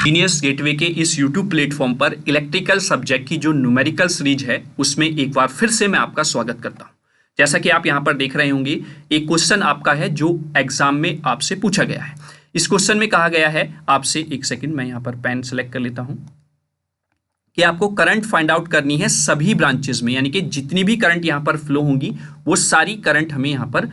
Genius gateway के इस YouTube platform पर इलेक्ट्रिकल सब्जेक्ट की जो न्यूमेरिकल सीरीज है उसमें एक बार फिर से मैं आपका स्वागत करता हूं। जैसा कि आप यहां पर देख रहे होंगे, एक क्वेश्चन आपका है जो एग्जाम में आपसे पूछा गया है। इस क्वेश्चन में कहा गया है आपसे, एक सेकंड मैं यहां पर पेन सेलेक्ट कर लेता हूं, कि आपको करंट फाइंड आउट करनी है सभी ब्रांचेस में, यानी कि जितनी भी करंट यहां पर फ्लो होंगी वो सारी करंट हमें यहां पर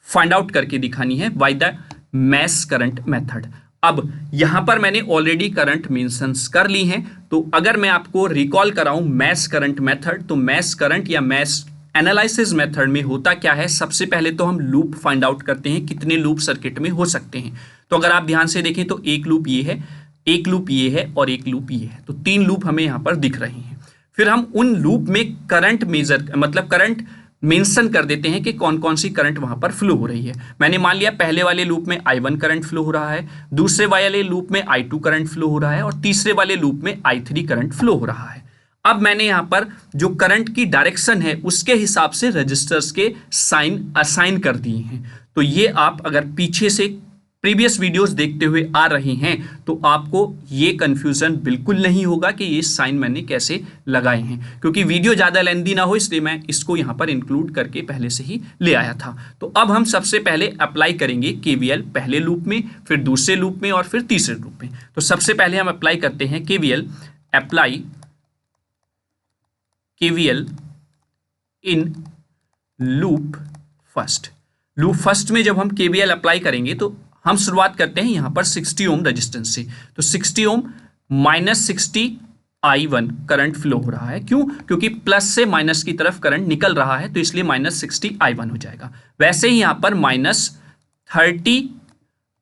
फाइंड आउट करके दिखानी है by the mesh current method. अब यहां पर मैंने ऑलरेडी करंट मेंशंस कर ली हैं, तो अगर मैं आपको रिकॉल कराऊं मैश करंट मेथड, तो मैश करंट या मैश एनालिसिस मेथड में होता क्या है, सबसे पहले तो हम लूप फाइंड आउट करते हैं, कितने लूप सर्किट में हो सकते हैं। तो अगर आप ध्यान से देखें तो एक लूप ये है, एक लूप ये है और एक लूप ये है, तो 3 लूप हमें यहां पर दिख रहे हैं। फिर हम उन लूप में करंट मेजर मतलब करंट मेंशन कर देते हैं कि कौन कौन सी करंट वहां पर फ्लो हो रही है। मैंने मान लिया पहले वाले लूप में I1 करंट फ्लो हो रहा है, दूसरे वाले लूप में I2 करंट फ्लो हो रहा है और तीसरे वाले लूप में I3 करंट फ्लो हो रहा है। अब मैंने यहां पर जो करंट की डायरेक्शन है उसके हिसाब से रजिस्टर्स के साइन असाइन कर दिए हैं। तो ये आप अगर पीछे से प्रीवियस वीडियोस देखते हुए आ रहे हैं तो आपको ये कंफ्यूजन बिल्कुल नहीं होगा कि ये साइन मैंने कैसे लगाए हैं, क्योंकि वीडियो ज़्यादा लेंदी ना हो इसलिए मैं इसको यहाँ पर इंक्लूड करके पहले से ही ले आया था। तो अब हम सबसे पहले अप्लाई करेंगे KVL, पहले लूप में, फिर दूसरे लूप में और फिर तीसरे लूप में। तो सबसे पहले हम अप्लाई करते हैं KVL, apply KVL in loop first. Loop first में जब हम KVL अप्लाई करेंगे तो हम शुरुआत करते हैं यहां पर 60 ओम रेजिस्टेंस से। तो 60 ओम माइनस 60 I1 करंट फ्लो हो रहा है। क्यों? क्योंकि प्लस से माइनस की तरफ करंट निकल रहा है, तो इसलिए माइनस 60 I1 हो जाएगा। वैसे ही यहां पर माइनस 30,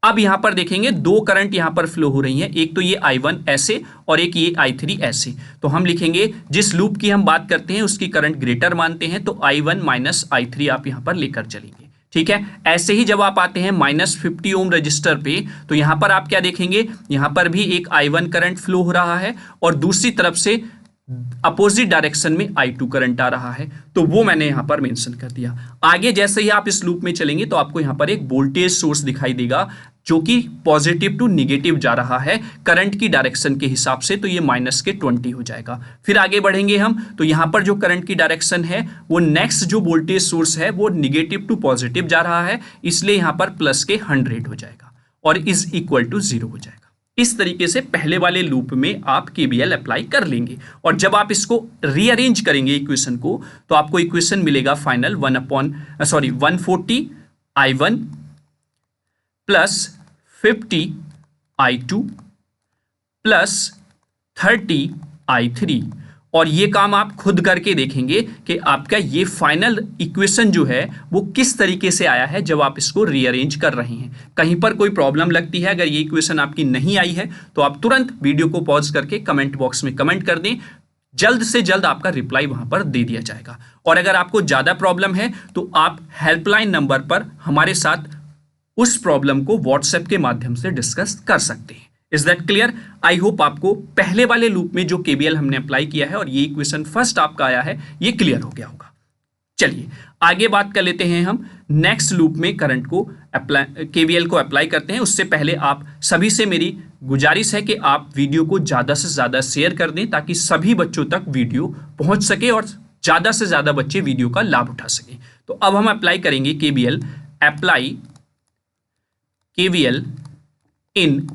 अब यहां पर देखेंगे 2 करंट यहां पर फ्लो हो रही हैं, एक तो ये I1 ऐसे और एक ये I3 ऐसे। तो हम लिखेंगे जिस लूप की हम बात करते हैं उसकी करंट ग्रेटर मानते हैं, तो I1 माइनस I3 आप यहां पर लेकर चलेंगे। ठीक है, ऐसे ही जब आप आते हैं माइनस 50 ओम रजिस्टर पे, तो यहां पर आप क्या देखेंगे, यहां पर भी एक I1 करंट फ्लो हो रहा है और दूसरी तरफ से अपोजिट डायरेक्शन में I2 करंट आ रहा है, तो वो मैंने यहां पर मेंशन कर दिया। आगे जैसे ही आप इस लूप में चलेंगे तो आपको यहां पर एक वोल्टेज सोर्स दिखाई देगा जो कि पॉजिटिव टू निगेटिव जा रहा है करंट की डायरेक्शन के हिसाब से, तो ये माइनस के 20 हो जाएगा। फिर आगे बढ़ेंगे हम, तो यहां पर जो करंट की डायरेक्शन है वो नेक्स्ट जो वोल्टेज सोर्स है वो निगेटिव टू पॉजिटिव जा रहा है, इसलिए यहां पर प्लस के 100 हो जाएगा और इज इक्वल टू 0 हो जाएगा। इस तरीके से पहले वाले लूप में आप KVL अप्लाई कर लेंगे और जब आप इसको रीअरेंज करेंगे इक्वेशन को, तो आपको इक्वेशन मिलेगा final 140 I1 plus 50 I2 plus 30 I3। और ये काम आप खुद करके देखेंगे कि आपका ये फाइनल इक्वेशन जो है वो किस तरीके से आया है जब आप इसको रीअरेंज कर रहे हैं। कहीं पर कोई प्रॉब्लम लगती है, अगर ये इक्वेशन आपकी नहीं आई है तो आप तुरंत वीडियो को पॉज करके कमेंट बॉक्स में कमेंट कर दें, जल्द से जल्द आपका रिप्लाई वहां पर दे दिया जाएगा। और अगर आपको ज्यादा प्रॉब्लम है तो आप हेल्पलाइन नंबर पर हमारे साथ उस प्रॉब्लम को व्हाट्सएप के माध्यम से डिस्कस कर सकते हैं। Is that clear? I hope आपको पहले वाले लूप में जो KVL हमने अप्लाई किया है और ये इक्वेशन फर्स्ट आपका आया है ये क्लियर हो गया होगा। चलिए आगे बात कर लेते हैं हम नेक्स्ट लूप में करंट को KVL को अप्लाई करते हैं। उससे पहले आप सभी से मेरी गुजारिश है कि आप वीडियो को ज़्यादा से ज़्यादा शेयर कर दें ताकि सभी बच्चों तक वीडियो पहुँच सके और ज़्यादा से ज़्यादा बच्चे वीडियो का लाभ उठा सकें। तो अब हम अप्लाई करेंगे KVL, apply KVL in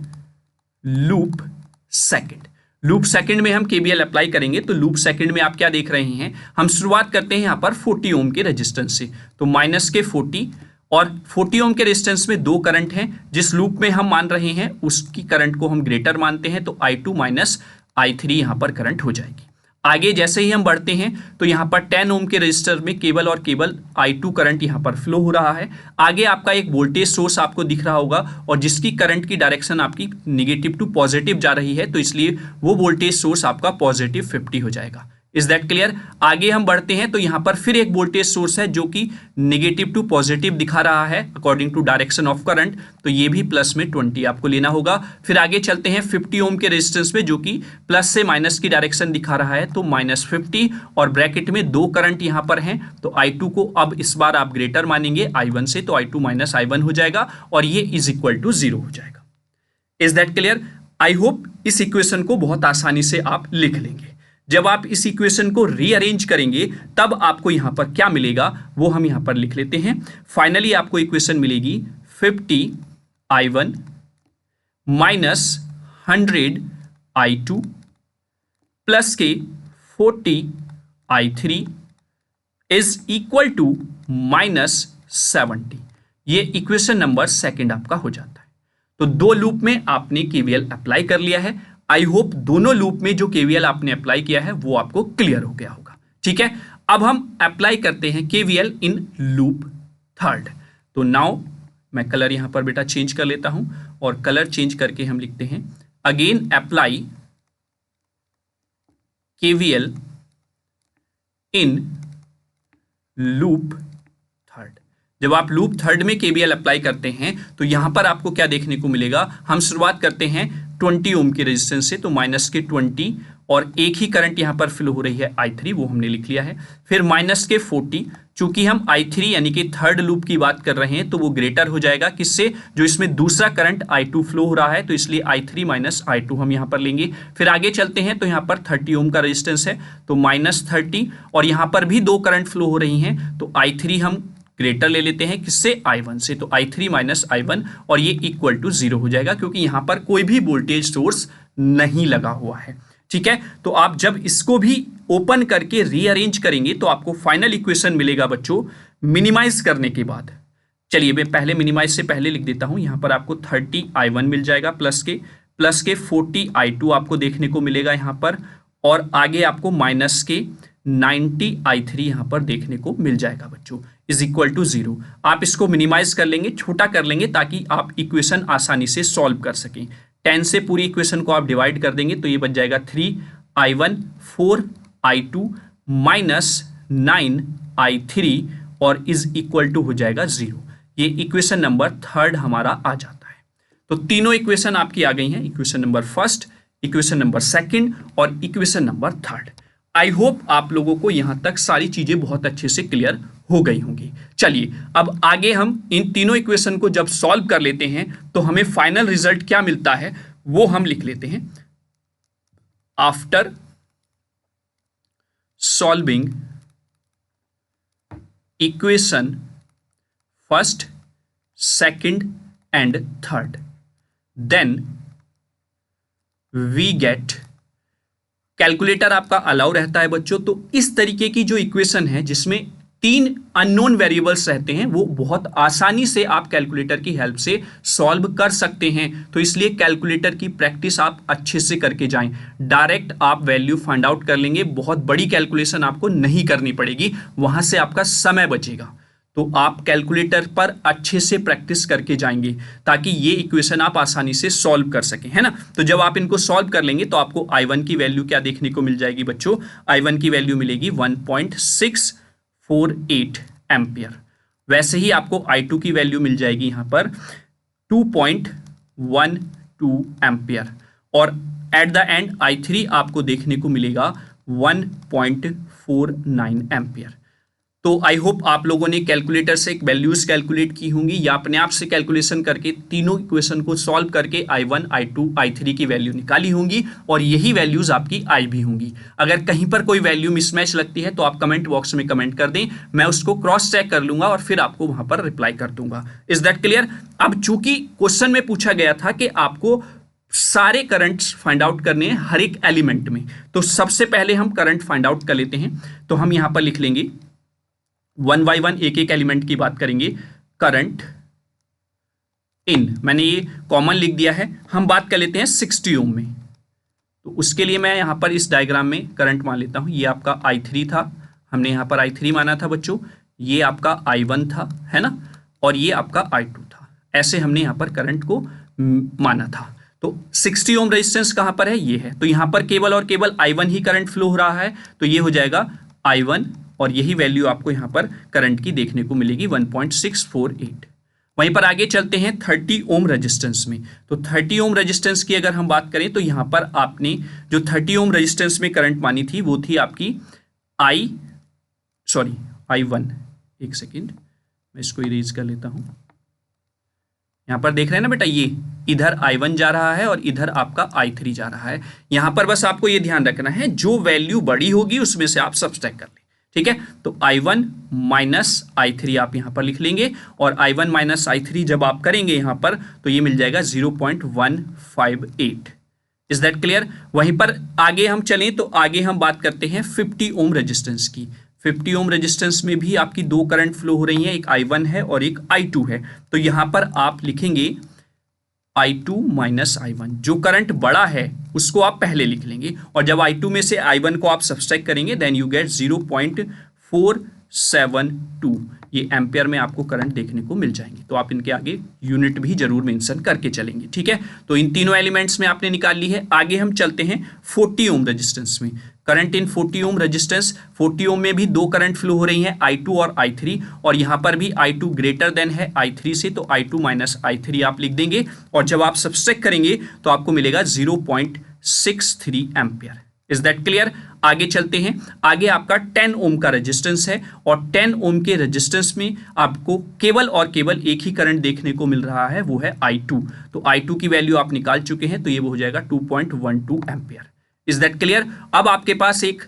loop second. Loop second में हम KVL अप्लाई करेंगे तो लूप सेकंड में आप क्या देख रहे हैं, हम शुरुआत करते हैं यहां पर 40 ओम के रेजिस्टेंस से। तो माइनस के 40 और 40 ओम के रेजिस्टेंस में 2 करंट हैं, जिस लूप में हम मान रहे हैं उसकी करंट को हम ग्रेटर मानते हैं, तो I2 माइनस I3 यहां पर करंट हो जाएगी। आगे जैसे ही हम बढ़ते हैं तो यहाँ पर 10 ओम के रजिस्टर में केवल और केवल I2 करंट यहाँ पर फ्लो हो रहा है। आगे आपका एक वोल्टेज सोर्स आपको दिख रहा होगा और जिसकी करंट की डायरेक्शन आपकी निगेटिव टू पॉजिटिव जा रही है, तो इसलिए वो वोल्टेज सोर्स आपका पॉजिटिव 50 हो जाएगा। Is that clear? आगे हम बढ़ते हैं तो यहाँ पर फिर एक वोल्टेज सोर्स है जो कि नेगेटिव टू पॉजिटिव दिखा रहा है according to direction of current, तो ये भी प्लस में 20 आपको लेना होगा। फिर आगे चलते हैं 50 ओम के रेजिस्टेंस में जो कि प्लस से माइनस की डायरेक्शन दिखा रहा है, तो माइनस 50 और ब्रैकेट में 2 करंट यहाँ पर हैं, तो I2 को अब इस बार आप ग्रेटर मानेंगे I1 से, तो I2 माइनस I1 हो जाएगा और ये इज इक्वल टू 0 हो जाएगा। Is that clear? I hope इस इक्वेशन को बहुत आसानी से आप लिख लेंगे। जब आप इस इक्वेशन को रीअरेंज करेंगे तब आपको यहां पर क्या मिलेगा वो हम यहां पर लिख लेते हैं। फाइनली आपको इक्वेशन मिलेगी 50i1 माइनस 100i2 प्लस के 40i3 इज इक्वल टू -70। ये इक्वेशन नंबर सेकंड आपका हो जाता है। तो दो लूप में आपने केवीएल अप्लाई कर लिया है। आई होप दोनों लूप में जो केवीएल आपने अप्लाई किया है वो आपको क्लियर हो गया होगा। ठीक है, अब हम अप्लाई करते हैं केवीएल इन लूप थर्ड। तो नाउ मैं कलर यहां पर बेटा चेंज कर लेता हूं और कलर चेंज करके हम लिखते हैं again apply KVL in loop third. जब आप लूप थर्ड में केवीएल अप्लाई करते हैं तो यहां पर आपको क्या देखने को मिलेगा, हम शुरुआत करते हैं 20 ओम के रेजिस्टेंस से, तो माइनस के 20 और एक ही करंट यहां पर फ्लो हो रही है I3, वो हमने लिख लिया है। फिर माइनस के 40, चूंकि हम I3 यानी कि थर्ड लूप की बात कर रहे हैं तो वो ग्रेटर हो जाएगा किससे, जो इसमें दूसरा करंट I2 फ्लो हो रहा है, तो इसलिए I3 माइनस I2 हम यहां पर लेंगे। फिर आगे चलते हैं तो यहां पर 30 ओम का रेजिस्टेंस है तो -30, और यहां पर भी दो करंट फ्लो हो रही हैं तो I3 हम ग्रेटर ले लेते हैं किससे, I1 से, तो I3 माइनस I1 और ये इक्वल टू 0 हो जाएगा क्योंकि यहां पर कोई भी वोल्टेज सोर्स नहीं लगा हुआ है। ठीक है, तो आप जब इसको भी ओपन करके रीअरेंज करेंगे तो आपको फाइनल इक्वेशन मिलेगा बच्चों मिनिमाइज करने के बाद। चलिए मैं पहले मिनिमाइज से पहले लिख देता हूं, यहां पर आपको 30i1 मिल जाएगा प्लस के 40i2 आपको देखने को मिलेगा यहां पर, और आगे आपको माइनस के 90i3 यहां पर देखने को मिल जाएगा बच्चों, इज इक्वल टू 0। आप इसको मिनिमाइज कर लेंगे, छोटा कर लेंगे ताकि आप इक्वेशन आसानी से सॉल्व कर सकें। 10 से पूरी इक्वेशन को आप डिवाइड कर देंगे तो ये बच जाएगा 3i1 4i2 माइनस 9i3 और इज इक्वल टू हो जाएगा 0। ये इक्वेशन नंबर थर्ड हमारा आ जाता है। तो तीनों इक्वेशन आपकी आ गई हैं, equation number first, equation number second और equation number third. I hope आप लोगों को यहां तक सारी चीजें बहुत अच्छे से क्लियर हो गई होंगी। चलिए अब आगे हम इन तीनों इक्वेशन को जब सॉल्व कर लेते हैं तो हमें फाइनल रिजल्ट क्या मिलता है वो हम लिख लेते हैं। After solving equation first, second and third, then we get, calculator आपका अलाउ रहता है बच्चों, तो इस तरीके की जो इक्वेशन है जिसमें 3 अननोन वेरिएबल्स रहते हैं वो बहुत आसानी से आप कैलकुलेटर की हेल्प से सॉल्व कर सकते हैं। तो इसलिए कैलकुलेटर की प्रैक्टिस आप अच्छे से करके जाएं, डायरेक्ट आप वैल्यू फाइंड आउट कर लेंगे, बहुत बड़ी कैलकुलेशन आपको नहीं करनी पड़ेगी, वहां से आपका समय बचेगा। तो आप कैलकुलेटर पर अच्छे से प्रैक्टिस करके जाएंगे ताकि ये इक्वेशन आप आसानी से सॉल्व कर सकें, है ना। तो जब आप इनको सॉल्व कर लेंगे तो आपको I1 की वैल्यू क्या देखने को मिल जाएगी बच्चों, I1 की वैल्यू मिलेगी 1.648 एम्पियर। वैसे ही आपको I2 की वैल्यू मिल जाएगी यहां पर 2.12 एम्पियर, और एट द एंड I3 आपको देखने को मिलेगा 1.49 एम्पियर। तो आई होप आप लोगों ने कैलकुलेटर से वैल्यूज कैलकुलेट की होंगी या अपने आप से कैलकुलेशन करके तीनों इक्वेशन को सॉल्व करके I1, I2, I3 की वैल्यू निकाली होंगी, और यही वैल्यूज आपकी आई भी होंगी। अगर कहीं पर कोई वैल्यू मिसमैच लगती है तो आप कमेंट बॉक्स में कमेंट कर दें, मैं उसको क्रॉस चेक कर लूंगा और फिर आपको वहां पर रिप्लाई कर दूंगा। Is that clear. अब चूंकि क्वेश्चन में पूछा गया था कि आपको सारे करंट्स फाइंड आउट करने हैं हर एक एलिमेंट में, तो सबसे पहले हम करंट फाइंड आउट कर लेते हैं। तो हम यहां पर लिख लेंगे 1 बाय 1 एक एक एलिमेंट की बात करेंगे। करंट इन, मैंने ये कॉमन लिख दिया है, हम बात कर लेते हैं 60 ओम में। तो उसके लिए मैं यहां पर इस डायग्राम में करंट मान लेता हूं, ये आपका I3 था, हमने यहां पर I3 माना था बच्चों, ये आपका I1 था, है ना, और ये आपका I2 था। ऐसे हमने यहां पर करंट को माना था। तो 60 ओम रेजिस्टेंस कहां पर है, ये है, तो यहां पर केवल और केवल I1 ही करंट फ्लो हो रहा है, तो ये हो जाएगा I1, और यही वैल्यू आपको यहां पर करंट की देखने को मिलेगी 1.648। वहीं पर आगे चलते हैं 30 ओम रेजिस्टेंस में। तो 30 ओम रेजिस्टेंस की अगर हम बात करें तो यहां पर आपने जो 30 ओम रेजिस्टेंस में करंट मानी थी वो थी आपकी I1, एक सेकेंड मैं इसको इरेज कर लेता हूं, यहाँ पर देख रहे हैं ना बेटा, ये इधर I1 जा रहा है और इधर आपका I3 जा रहा है। यहाँ पर बस आपको ये ध्यान रखना है, जो वैल्यू बड़ी होगी उसमें से आप सब्सट्रैक्ट कर लें, ठीक है। तो I1 माइनस I3 आप यहाँ पर लिख लेंगे, और I1 माइनस I3 जब आप करेंगे यहाँ पर तो ये मिल जाएगा 0.158। Is that clear? वहीं पर आगे हम चलें तो आगे हम बात करते हैं 50 ओम रेजिस्टेंस की। 50 ओम रेजिस्टेंस में भी आपकी दो करंट फ्लो हो रही हैं, एक I1 है और एक I2 है। तो यहाँ पर आप लिखेंगे I2 माइनस I1, जो करंट बड़ा है उसको आप पहले लिख लेंगे, और जब I2 में से I1 को आप सब्सट्रैक्ट करेंगे देन यू गेट 0.472, ये एम्पेयर में आपको करंट देखने को मिल जाएंगे। तो आप इनके आगे यूनिट भी जरूर मेंशन करके चलेंगे, ठीक है। तो इन तीनों एलिमेंट्स में आपने निकाल ली है। आगे हम चलते हैं 40 ओम रेजिस्टेंस में। करंट इन 40 ओम रेजिस्टेंस, 40 ओम में भी दो करंट फ्लो हो रही हैं, I2 और I3, और यहाँ पर भी I2 ग्रेटर देन है I3 से, तो I2 माइनस I3 आप लिख देंगे, और जब आप सब्सट्रैक्ट करेंगे तो आपको मिलेगा 0.63 एम्पियर। Is that clear? आगे चलते हैं। आगे आपका 10 ओम का रेजिस्टेंस है, और 10 ओम के रेजिस्टेंस में आपको केवल और केवल एक ही करंट देखने को मिल रहा है, वो है I2। तो I2 की वैल्यू आप निकाल चुके हैं, तो ये वो हो जाएगा 2.12 एम्पियर। Is that clear? अब आपके पास एक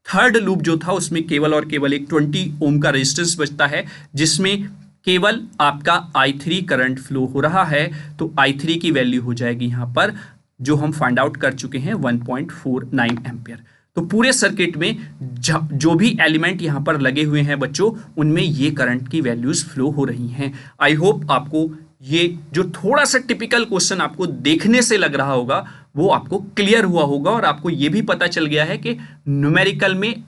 थर्ड लूप जो था उसमें केवल और केवल एक 20 ओम का रेजिस्टेंस बचता है, जिसमें केवल आपका I3 करंट फ्लो हो रहा है। तो I3 की वैल्यू हो जाएगी यहाँ पर, जो हम फाइंड आउट कर चुके हैं, 1.49 एम्पियर। तो पूरे सर्किट में जो भी एलिमेंट यहाँ पर लगे हुए हैं बच्चों, उनमें ये करंट की वैल्यूज फ्लो हो रही हैं। आई होप आपको ये जो थोड़ा सा टिपिकल क्वेश्चन आपको देखने से लग रहा होगा वो आपको क्लियर हुआ होगा, और आपको ये भी पता चल गया है कि न्यूमेरिकल में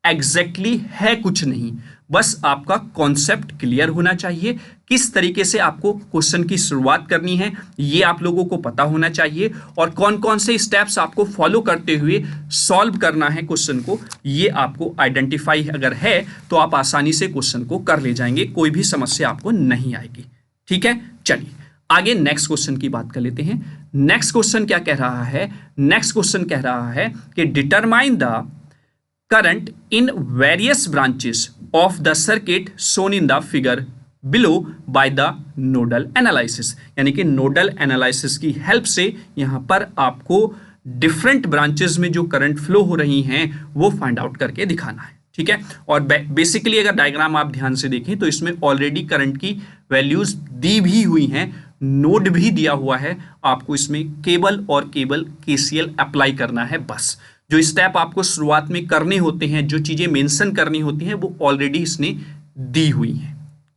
एग्जैक्टली है कुछ नहीं, बस आपका कॉन्सेप्ट क्लियर होना चाहिए। किस तरीके से आपको क्वेश्चन की शुरुआत करनी है ये आप लोगों को पता होना चाहिए, और कौन कौन से स्टेप्स आपको फॉलो करते हुए सॉल्व करना है क्वेश्चन को, ये आपको आइडेंटिफाई अगर है तो आप आसानी से क्वेश्चन को कर ले जाएंगे, कोई भी समस्या आपको नहीं आएगी, ठीक है। चलिए आगे नेक्स्ट क्वेश्चन की बात कर लेते हैं। नेक्स्ट क्वेश्चन क्या कह रहा है? नेक्स्ट क्वेश्चन कह रहा है कि determine the current in various branches of the circuit shown in the figure below by the nodal analysis. यानी कि नोडल एनालिसिस की हेल्प से यहां पर आपको डिफरेंट ब्रांचेस में जो करंट फ्लो हो रही हैं वो फाइंड आउट करके दिखाना है, ठीक है। और बेसिकली अगर डायग्राम आप ध्यान से देखें तो इसमें ऑलरेडी करंट की वैल्यूज दी भी हुई हैं, नोड भी दिया हुआ है, आपको इसमें केवल और केवल KCL अप्लाई करना है। बस जो स्टेप आपको शुरुआत में करने होते हैं, जो चीजें मेंशन करनी होती हैं, वो ऑलरेडी इसने दी हुई हैं।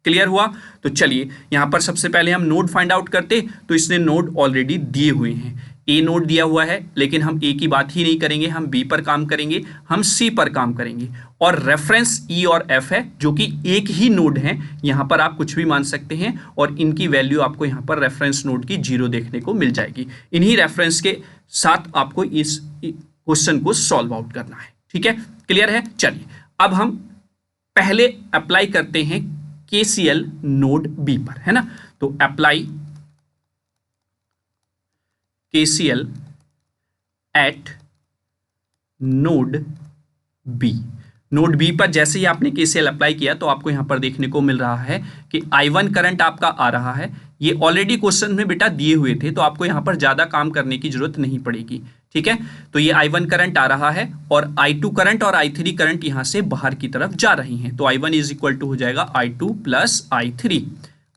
क्लियर हुआ? तो चलिए यहां पर सबसे पहले हम नोड फाइंड आउट करते, तो इसने नोड ऑलरेडी दिए हुए हैं। ए नोड दिया हुआ है, लेकिन हम ए की बात ही नहीं करेंगे, हम बी पर काम करेंगे, हम सी पर काम करेंगे, और रेफरेंस ई और एफ है जो कि एक ही नोड है, यहां पर आप कुछ भी मान सकते हैं, और इनकी वैल्यू आपको यहां पर रेफरेंस नोड की 0 देखने को मिल जाएगी। इन्हीं रेफरेंस के साथ आपको इस क्वेश्चन को सॉल्व आउट करना है, ठीक है। क्लियर है? चलिए अब हम पहले अप्लाई करते हैं KCL नोड बी पर, है ना। तो apply KCL at node B. Node B पर जैसे ही आपने KCL अप्लाई किया तो आपको यहां पर देखने को मिल रहा है कि I1 करंट आपका आ रहा है। ये ऑलरेडी क्वेश्चन में बेटा दिए हुए थे, तो आपको यहां पर ज्यादा काम करने की जरूरत नहीं पड़ेगी, ठीक है। तो ये I1 करंट आ रहा है, और I2 करंट और I3 करंट यहां से बाहर की तरफ जा रही हैं, तो I1 इज इक्वल टू हो जाएगा I2 प्लस I3।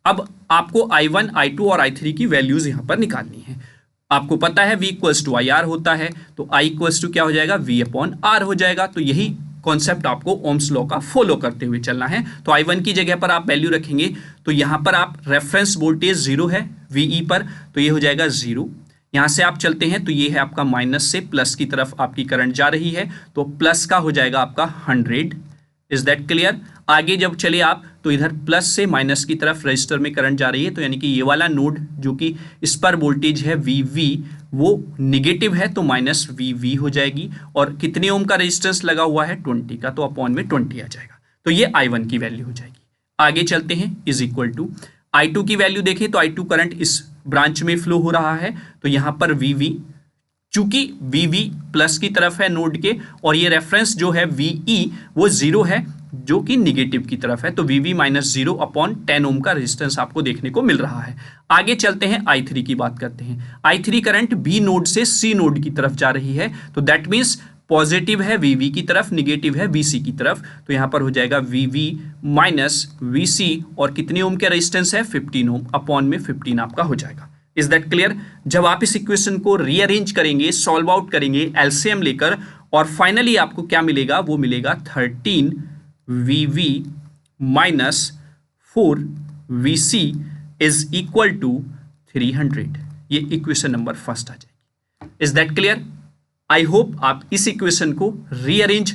अब आपको I1, I2 और I3 की वैल्यूज यहां पर निकालनी है। आपको पता है V इक्वल्स टू IR होता है, तो I इक्वल्स टू क्या हो जाएगा? V अपॉन R हो जाएगा। तो यही कॉन्सेप्ट आपको ओम्स लॉ का फॉलो करते हुए चलना है। तो I1 की जगह पर आप वैल्यू रखेंगे, तो यहां पर आप रेफरेंस वोल्टेज 0 है VE पर, तो ये हो जाएगा 0। यहां से आप चलते हैं तो ये है आपका माइनस से प्लस की तरफ आपकी करंट जा रही है, तो प्लस का हो जाएगा आपका 100। Is that clear? आगे जब चले आप तो इधर प्लस से माइनस की तरफ रजिस्टर में करंट जा रही है, तो यानी कि ये वाला नोड जो कि इस पर वोल्टेज है VV वो निगेटिव है, तो माइनस VV हो जाएगी। और कितने ओम का रेजिस्टेंस लगा हुआ है? 20 का, तो अपॉन में 20 आ जाएगा, तो ये I1 की वैल्यू हो जाएगी। आगे चलते हैं, इज इक्वल टू I2 की वैल्यू देखें तो I2 करंट इस ब्रांच में फ्लो हो रहा है, तो यहां पर VV चूंकि VV प्लस की तरफ है नोड के, और ये रेफरेंस जो है VE वो 0 है, जो कि निगेटिव की तरफ है, तो VV माइनस 0 अपॉन 10 ओम का रेजिस्टेंस आपको देखने को मिल रहा है। आगे चलते हैं, I3 की बात करते हैं। I3 करंट B नोड से C नोड की तरफ जा रही है, तो दैट मीन्स पॉजिटिव है VV की तरफ, निगेटिव है VC की तरफ, तो यहां पर हो जाएगा VV माइनस VC और कितने ओम का रेजिस्टेंस है 15 ओम, अपॉन में 15 आपका हो जाएगा। Is that clear? जब आप इस इक्वेशन को रीअरेंज करेंगे, सॉल्व आउट करेंगे एलसीएम लेकर, और फाइनली आपको क्या मिलेगा, वो मिलेगा 13 VV minus 4 VC is equal to 300। ये इक्वेशन नंबर फर्स्ट आ जाएगी। Is that clear? I hope आप इस इक्वेशन को रीअरेंज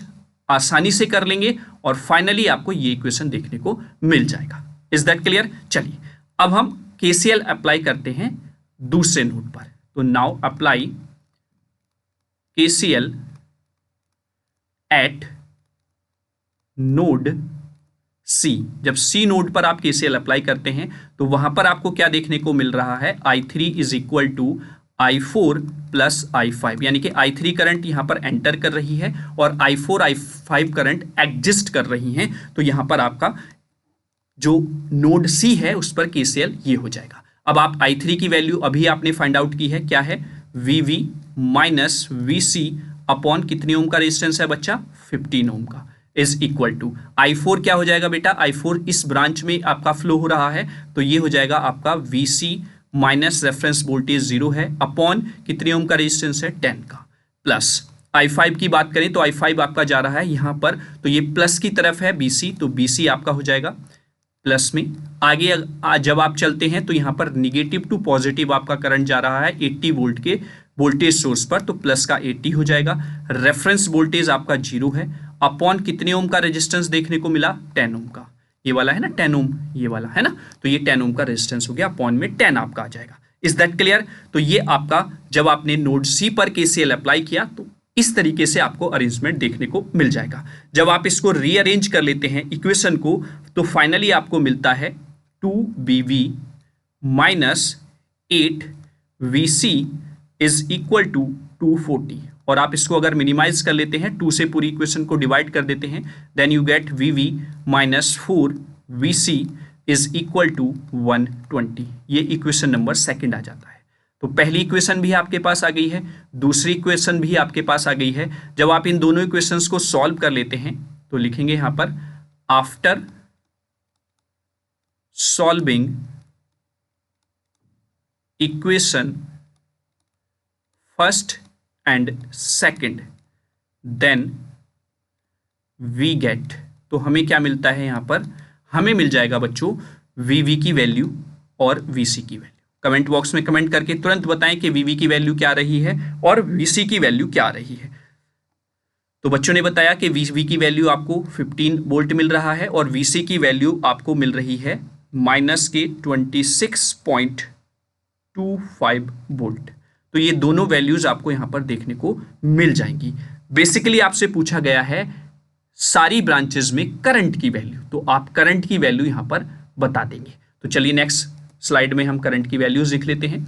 आसानी से कर लेंगे और फाइनली आपको ये इक्वेशन देखने को मिल जाएगा। Is that clear? चलिए अब हम केसीएल अप्लाई करते हैं दूसरे नोड पर। तो now apply KCL at node C. जब सी नोड पर आप केसीएल अप्लाई करते हैं तो वहां पर आपको क्या देखने को मिल रहा है, I3 is equal to I4 plus I5, यानी कि I3 करंट यहां पर एंटर कर रही है और I4 I5 करंट एग्जिस्ट कर रही हैं, तो यहां पर आपका जो नोड सी है उस पर केसीएल ये हो जाएगा। अब आप I3 की वैल्यू अभी आपने फाइंड आउट की है, क्या है, VV माइनस VC अपॉन कितने ओम का रेजिस्टेंस है बच्चा, 15 ओम का, इज इक्वल टू I4 क्या हो जाएगा बेटा, I4 इस ब्रांच में आपका फ्लो हो रहा है, तो ये हो जाएगा आपका VC माइनस रेफरेंस वोल्टेज 0 है अपॉन कितने ओम का रेजिस्टेंस है 10 का, प्लस I5 की बात करें तो I5 आपका जा रहा है यहाँ पर, तो ये प्लस की तरफ है BC, तो BC आपका हो जाएगा प्लस में। आगे जब आप चलते हैं तो यहाँ पर निगेटिव टू पॉजिटिव आपका करंट जा रहा है 80 वोल्ट के वोल्टेज सोर्स पर, तो प्लस का 80 हो जाएगा। रेफरेंस वोल्टेज आपका 0 है अपॉन कितने ओम का रेजिस्टेंस देखने को मिला, 10 ओम का, ये वाला है ना 10 ओम, ये वाला है ना, तो ये 10 ओम का रेजिस्टेंस हो गया, अपॉन में 10 आपका आ जाएगा। Is that clear? तो ये आपका जब आपने नोड सी पर केसीएल अप्लाई किया तो इस तरीके से आपको अरेंजमेंट देखने को मिल जाएगा। जब आप इसको रीअरेंज कर लेते हैं इक्वेशन को, तो फाइनली आपको मिलता है 2BV minus 8VC is equal to 240, और आप इसको अगर मिनिमाइज कर लेते हैं, 2 से पूरी इक्वेशन को डिवाइड कर देते हैं, then you get VV minus 4VC is equal to 120। ये इक्वेशन नंबर सेकंड आ जाता है। तो पहली इक्वेशन भी आपके पास आ गई है, दूसरी इक्वेशन भी आपके पास आ गई है। जब आप इन दोनों इक्वेशंस को सॉल्व कर लेते हैं तो लिखेंगे यहां पर, after solving equation first and second then we get, तो हमें क्या मिलता है यहां पर, हमें मिल जाएगा बच्चों VV की वैल्यू और VC की वैल्यू। कमेंट बॉक्स में कमेंट करके तुरंत बताएं कि VV की वैल्यू क्या आ रही है और VC की वैल्यू क्या आ रही है। तो बच्चों ने बताया कि VV की वैल्यू आपको 15 वोल्ट मिल रहा है और VC की वैल्यू आपको मिल रही है माइनस के 26.25 वोल्ट। तो ये दोनों वैल्यूज आपको यहां पर देखने को मिल जाएंगी। बेसिकली आपसे पूछा गया है सारी ब्रांचेस में करंट की वैल्यू, तो आप करंट की वैल्यू यहां पर बता देंगे। तो चलिए नेक्स्ट स्लाइड में हम करंट की वैल्यूज लिख लेते हैं।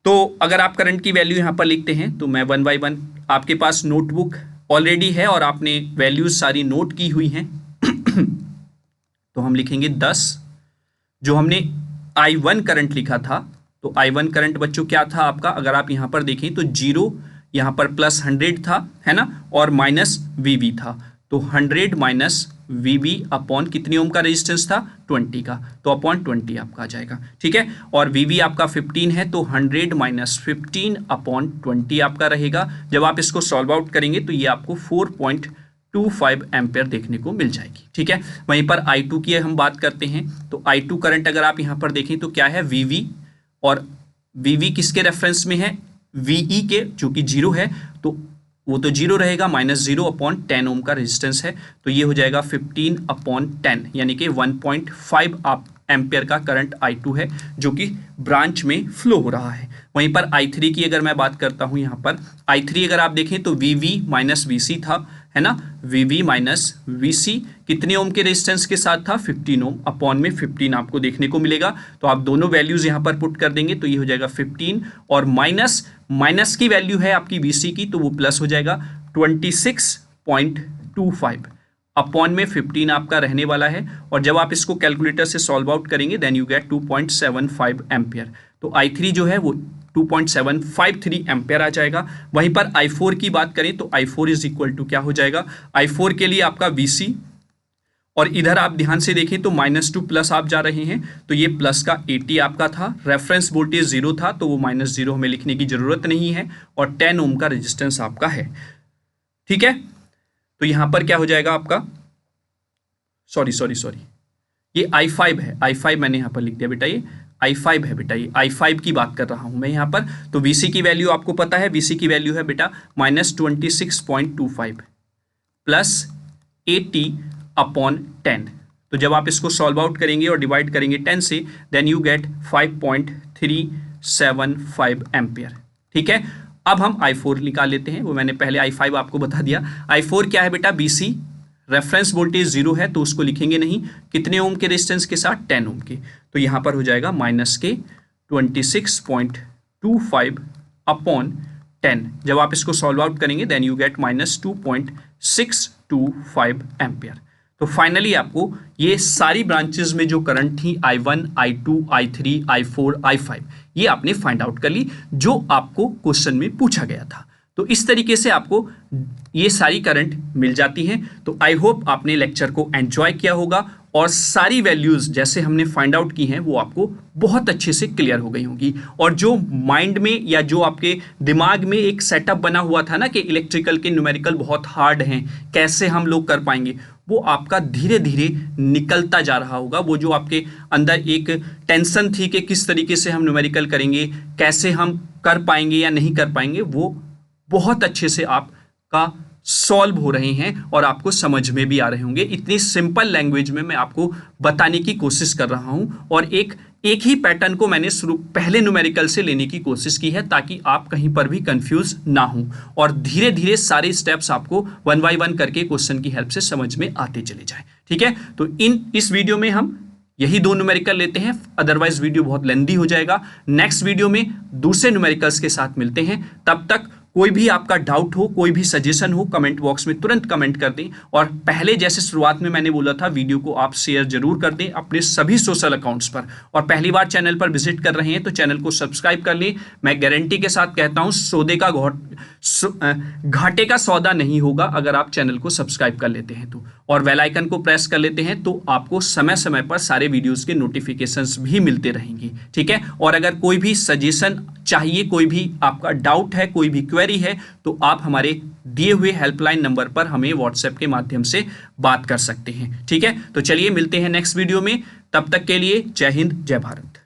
तो अगर आप करंट की वैल्यू यहां पर लिखते हैं तो मैं 1 बाय 1, आपके पास नोटबुक ऑलरेडी है और आपने वैल्यूज सारी नोट की हुई हैं तो हम लिखेंगे 10। जो हमने I1 करंट लिखा था, तो I1 करंट बच्चों क्या था आपका, अगर आप यहां पर देखें तो 0 यहां पर प्लस 100 था, है ना, और माइनस VV था, तो 100 माइनस VV अपॉन कितनी ओम का रेजिस्टेंस था, 20 का, तो अपॉन 20 आपका आ जाएगा, ठीक है। और VV आपका 15 है, तो 100 माइनस 15 अपॉन 20 आपका रहेगा। जब आप इसको सॉल्व आउट करेंगे तो ये आपको 4.25 एम्पेयर देखने को मिल जाएगी, ठीक है। वहीं पर I2 की हम बात करते हैं तो I2 करंट अगर आप यहाँ पर देखें तो क्या है, VV, और VV किसके रेफरेंस में है, VE के, जो कि 0 है, तो वो तो 0 रहेगा, माइनस 0 अपॉन 10 ओम का रेजिस्टेंस है, तो ये हो जाएगा 15 अपॉन 10, यानी कि 1.5 एम्पेयर का करंट I2 है जो कि ब्रांच में फ्लो हो रहा है। वहीं पर I3 की अगर मैं बात करता हूं, यहाँ पर I3 अगर आप देखें तो VV माइनस VC था, है ना, VV माइनस VC कितने ओम के रेजिस्टेंस के साथ था, 15 ओम, अपॉन में 15 आपको देखने को मिलेगा। तो आप दोनों वैल्यूज यहाँ पर पुट कर देंगे तो ये हो जाएगा 15, और माइनस की वैल्यू है आपकी VC की, तो वो प्लस हो जाएगा 26.25 अपॉन में 15 आपका रहने वाला है, और जब आप इसको कैलकुलेटर से सॉल्व आउट करेंगे देन यू गेट 2.75 एम्पियर। तो I3 जो है वो 2.753 एम्पियर आ जाएगा। वहीं पर I4 की बात करें तो I4 इज इक्वल टू क्या हो जाएगा, I4 के लिए आपका VC, और इधर आप ध्यान से देखें तो -2 प्लस आप जा रहे हैं, तो ये प्लस का 80 आपका था, रेफरेंस वोल्टेज 0 था तो वो -0 हमें लिखने की जरूरत नहीं है, और 10 ओम का रेजिस्टेंस आपका है। ठीक है, तो यहां पर क्या हो जाएगा आपका, सॉरी ये I5 है, I5 मैंने यहां पर लिख दिया बेटा, ये I5 है बेटा, ये I5 की बात कर रहा हूं मैं यहां पर। तो VC की वैल्यू आपको पता है, VC की वैल्यू है बेटा -26.25 प्लस 80 अपॉन 10। तो जब आप इसको सॉल्व आउट करेंगे और डिवाइड करेंगे 10 से, देन यू गेट 5.375 एम्पियर। ठीक है, अब हम I4 निकाल लेते हैं, वो मैंने पहले I5 आपको बता दिया। I4 क्या है बेटा, BC, रेफरेंस वोल्टेज 0 है तो उसको लिखेंगे नहीं, कितने ओम के रेजिस्टेंस के साथ, 10 ओम के, तो यहां पर हो जाएगा -26.25 अपॉन 10। जब आप इसको सॉल्व आउट करेंगे देन यू गेट -2.625 एम्पियर। तो फाइनली आपको ये सारी ब्रांचेस में जो करंट थी I1, I2, I3, I4, I5, ये आपने फाइंड आउट कर ली जो आपको क्वेश्चन में पूछा गया था। तो इस तरीके से आपको ये सारी करंट मिल जाती हैं। तो आई होप आपने लेक्चर को एंजॉय किया होगा और सारी वैल्यूज जैसे हमने फाइंड आउट की हैं वो आपको बहुत अच्छे से क्लियर हो गई होंगी, और जो माइंड में या जो आपके दिमाग में एक सेटअप बना हुआ था ना कि इलेक्ट्रिकल के न्यूमेरिकल बहुत हार्ड हैं, कैसे हम लोग कर पाएंगे, वो आपका धीरे धीरे निकलता जा रहा होगा। वो जो आपके अंदर एक टेंशन थी कि किस तरीके से हम न्यूमेरिकल करेंगे, कैसे हम कर पाएंगे या नहीं कर पाएंगे, वो बहुत अच्छे से आपका सॉल्व हो रहे हैं और आपको समझ में भी आ रहे होंगे। इतनी सिंपल लैंग्वेज में मैं आपको बताने की कोशिश कर रहा हूं, और एक ही पैटर्न को मैंने पहले न्यूमेरिकल से लेने की कोशिश की है ताकि आप कहीं पर भी कंफ्यूज ना हो, और धीरे धीरे सारे स्टेप्स आपको 1 बाय 1 करके क्वेश्चन की हेल्प से समझ में आते चले जाए। ठीक है, तो इस वीडियो में हम यही 2 न्यूमेरिकल लेते हैं, अदरवाइज वीडियो बहुत लेंदी हो जाएगा। नेक्स्ट वीडियो में दूसरे न्यूमेरिकल्स के साथ मिलते हैं। तब तक कोई भी आपका डाउट हो, कोई भी सजेशन हो, कमेंट बॉक्स में तुरंत कमेंट कर दें, और पहले जैसे शुरुआत में मैंने बोला था वीडियो को आप शेयर जरूर कर दें अपने सभी सोशल अकाउंट्स पर, और पहली बार चैनल पर विजिट कर रहे हैं तो चैनल को सब्सक्राइब कर लें। मैं गारंटी के साथ कहता हूं घाटे का सौदा नहीं होगा अगर आप चैनल को सब्सक्राइब कर लेते हैं तो, और बेल आइकन को प्रेस कर लेते हैं तो आपको समय समय पर सारे वीडियोस के नोटिफिकेशंस भी मिलते रहेंगे। ठीक है, और अगर कोई भी सजेशन चाहिए, कोई भी आपका डाउट है, कोई भी क्वेरी है, तो आप हमारे दिए हुए हेल्पलाइन नंबर पर हमें व्हाट्सएप के माध्यम से बात कर सकते हैं। ठीक है, तो चलिए मिलते हैं नेक्स्ट वीडियो में, तब तक के लिए जय हिंद, जय भारत।